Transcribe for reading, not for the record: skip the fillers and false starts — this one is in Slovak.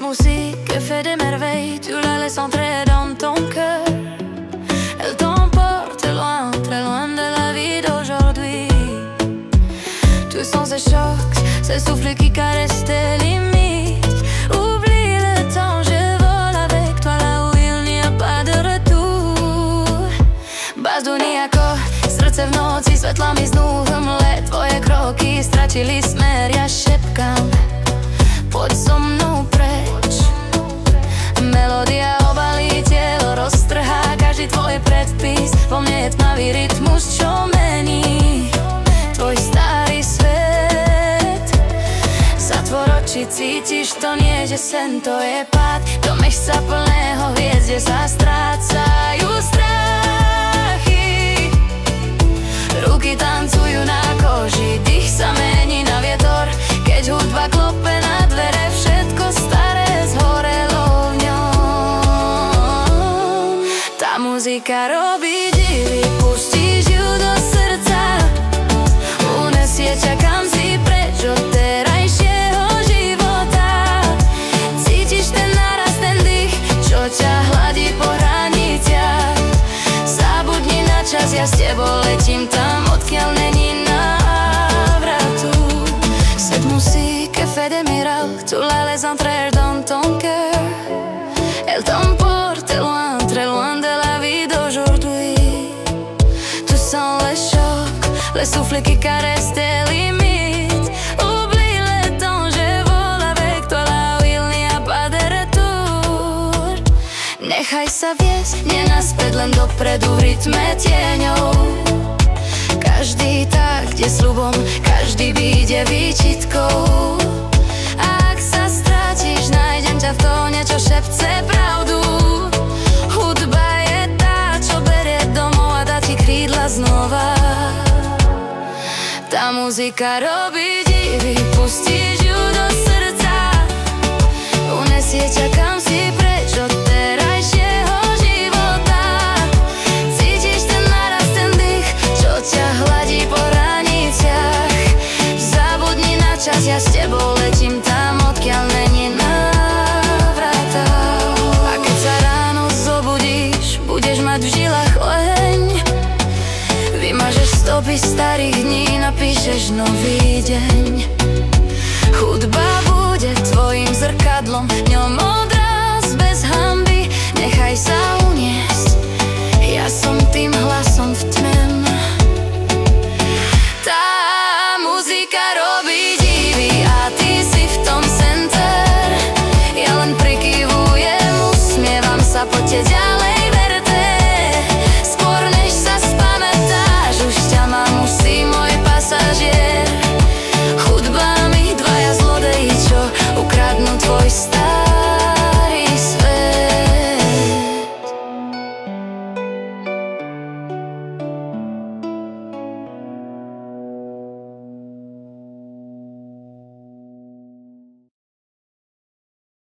musique fait des merveilles, tu la laisses entrer dans ton cœur. Elle t'emporte loin, très loin de la vie d'aujourd'hui. Tu sens ses chocs, ses souffles qui caressent tes limites. Oublie le temps, je vole avec toi là où il n'y a pas de retour. Bazdu nejako, srdce v noci svetlami znú v mle. Tvoje kroky stratili smer, ja šepkám, poď so mnou preč. Melódia obalí telo, roztrhá každý tvoj predpis. Vo mne je tmavý rytmus, čo mení tvoj starý svet. Zatvor oči, cítiš to, nie že sen, to je pád do mešca plného hviezd, kde sa strácajú strachy. Ruky tancujú na koži, dých sa mení na vietor. Keď hudba klope na dvere, všetko staré zhorelo v ňom. Tá muzika robí divy, pustíš ju do srdca. Unesie ťa kam si preč od terajšieho života. Cítiš ten náraz, ten dých, čo ťa hladí po hraniciach. Zabudni na čas, ja s tebou letím tam, odkiaľ není návratu. Cette musique fait des miracles, tu la laisses entrer dans ton cœur. Elle t'emporte loin, très loin de la vie d'aujourd'hui. Tu sens les chocs, les souffles qui caressent tes limites. Oublie le temps, je vole avec toi là où il n'y a pas de retour. Nechaj sa viesť, nie naspäť, len dopredu v rytme tieňov. Každý tak je sľubom, každý byt je výčitkou. Ak sa strátiš, nájdem ťa v tóne, čo šepce pravdu. Hudba je tá, čo berie domov a dá ti krídla znova. Tá muzika robí divy, pustíš ju do srdca. Unesie ťa kam si preč od terajšieho života. Cítiš ten náraz, ten dých, čo ťa hladí po hraniciach. Zabudni na čas, ja s tebou letím tam, odkiaľ není návrata. A keď sa ráno zobudíš, budeš mať v žilách oheň. Vymažeš stopy starých dní, napíšeš nový deň. Hudba bude tvojim zrkadlom, ňom